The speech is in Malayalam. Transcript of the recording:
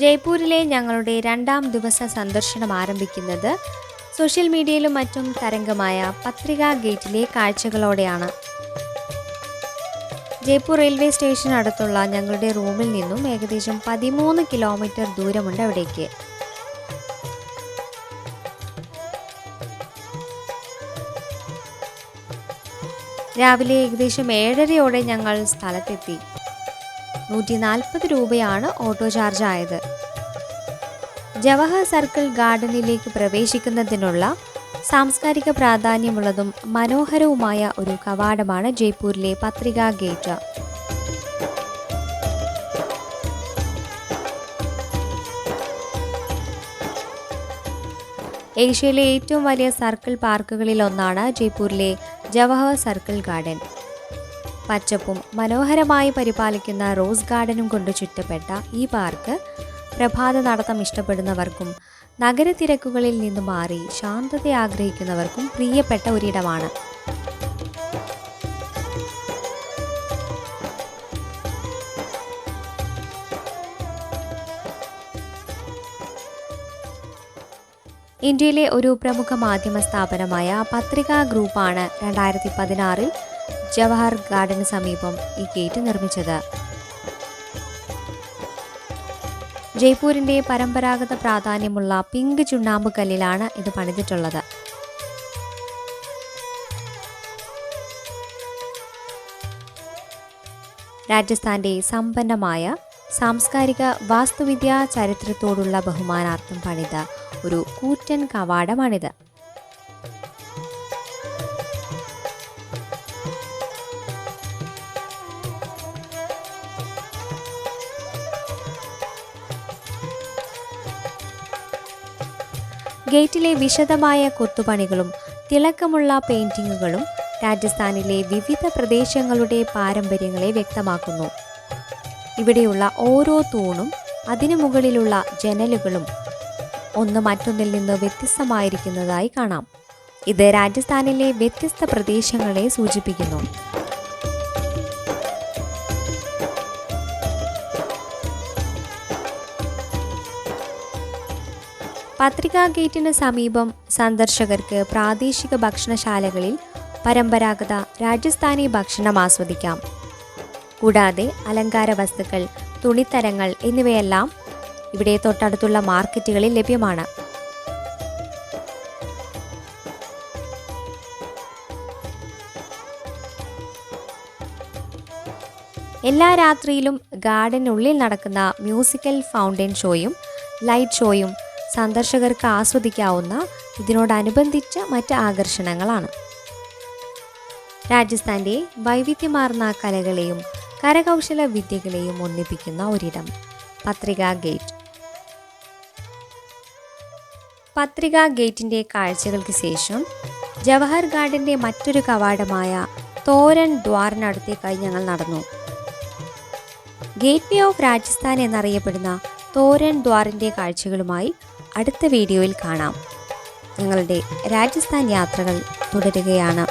ജയ്പൂരിലെ ഞങ്ങളുടെ രണ്ടാം ദിവസ സന്ദർശനം ആരംഭിക്കുന്നത് സോഷ്യൽ മീഡിയയിലും മറ്റും തരംഗമായ പത്രിക ഗേറ്റിലെ കാഴ്ചകളോടെയാണ്. ജയ്പൂർ റെയിൽവേ സ്റ്റേഷൻ അടുത്തുള്ള ഞങ്ങളുടെ റൂമിൽ നിന്നും ഏകദേശം 13 കിലോമീറ്റർ ദൂരമുണ്ട് അവിടേക്ക്. രാവിലെ ഏകദേശം 7:30 ഞങ്ങൾ സ്ഥലത്തെത്തി. 140 രൂപയാണ് ഓട്ടോ ചാർജ് ആയത്. ജവഹർ സർക്കിൾ ഗാർഡനിലേക്ക് പ്രവേശിക്കുന്നതിനുള്ള സാംസ്കാരിക പ്രാധാന്യമുള്ളതും മനോഹരവുമായ ഒരു കവാടമാണ് ജയ്പൂരിലെ പത്രിക ഗേറ്റ്. ഏഷ്യയിലെ ഏറ്റവും വലിയ സർക്കിൾ പാർക്കുകളിൽ ഒന്നാണ് ജയ്പൂരിലെ ജവഹർ സർക്കിൾ ഗാർഡൻ. പച്ചപ്പും മനോഹരമായി പരിപാലിക്കുന്ന റോസ് ഗാർഡനും കൊണ്ട് ചുറ്റപ്പെട്ട ഈ പാർക്ക് പ്രഭാത നടത്തം ഇഷ്ടപ്പെടുന്നവർക്കും നഗരത്തിരക്കുകളിൽ നിന്ന് മാറി ശാന്തത ആഗ്രഹിക്കുന്നവർക്കും പ്രിയപ്പെട്ട ഒരിടമാണ്. ഇന്ത്യയിലെ ഒരു പ്രമുഖ മാധ്യമ സ്ഥാപനമായ പത്രിക ഗ്രൂപ്പാണ് 2016 ജവഹർ ഗാർഡന് സമീപം ഈ ഗേറ്റ് നിർമ്മിച്ചത്. ജയ്പൂരിന്റെ പരമ്പരാഗത പ്രാധാന്യമുള്ള പിങ്ക് ചുണ്ണാമ്പ് കല്ലിലാണ് ഇത് പണിതിട്ടുള്ളത്. രാജസ്ഥാന്റെ സമ്പന്നമായ സാംസ്കാരിക വാസ്തുവിദ്യാ ചരിത്രത്തോടുള്ള ബഹുമാനാർത്ഥം പണിത ഒരു കൂറ്റൻ കവാടമാണിത്. ഗേറ്റിലെ വിശദമായ കൊത്തുപണികളും തിളക്കമുള്ള പെയിന്റിങ്ങുകളും രാജസ്ഥാനിലെ വിവിധ പ്രദേശങ്ങളുടെ പാരമ്പര്യങ്ങളെ വ്യക്തമാക്കുന്നു. ഇവിടെയുള്ള ഓരോ തൂണും അതിനു മുകളിലുള്ള ജനലുകളും ഒന്ന് മറ്റൊന്നിൽ നിന്ന് വ്യത്യസ്തമായിരിക്കുന്നതായി കാണാം. ഇത് രാജസ്ഥാനിലെ വ്യത്യസ്ത പ്രദേശങ്ങളെ സൂചിപ്പിക്കുന്നു. പത്രിക ഗേറ്റിന് സമീപം സന്ദർശകർക്ക് പ്രാദേശിക ഭക്ഷണശാലകളിൽ പരമ്പരാഗത രാജസ്ഥാനി ഭക്ഷണം ആസ്വദിക്കാം. കൂടാതെ അലങ്കാര വസ്തുക്കൾ, തുണിത്തരങ്ങൾ എന്നിവയെല്ലാം ഇവിടെ തൊട്ടടുത്തുള്ള മാർക്കറ്റുകളിൽ ലഭ്യമാണ്. എല്ലാ രാത്രിയിലും ഗാർഡനുള്ളിൽ നടക്കുന്ന മ്യൂസിക്കൽ ഫൗണ്ടൻ ഷോയും ലൈറ്റ് ഷോയും സന്ദർശകർക്ക് ആസ്വദിക്കാവുന്ന ഇതിനോടനുബന്ധിച്ച മറ്റ് ആകർഷണങ്ങളാണ്. രാജസ്ഥാന്റെ വൈവിധ്യമാർന്ന കലകളെയും കരകൗശല വിദ്യകളെയും ഒന്നിപ്പിക്കുന്ന ഒരിടം പത്രിക ഗേറ്റ്. പത്രിക ഗേറ്റിന്റെ കാഴ്ചകൾക്ക് ശേഷം ജവഹർ ഗാർഡന്റെ മറ്റൊരു കവാടമായ തോരൺ ദ്വാറിനടുത്തേക്കായി ഞങ്ങൾ നടന്നു. ഗേറ്റ് വേ ഓഫ് രാജസ്ഥാൻ എന്നറിയപ്പെടുന്ന തോരൺ ദ്വാറിന്റെ കാഴ്ചകളുമായി അടുത്ത വീഡിയോയിൽ കാണാം. ഞങ്ങളുടെ രാജസ്ഥാൻ യാത്രകൾ തുടരുകയാണ്.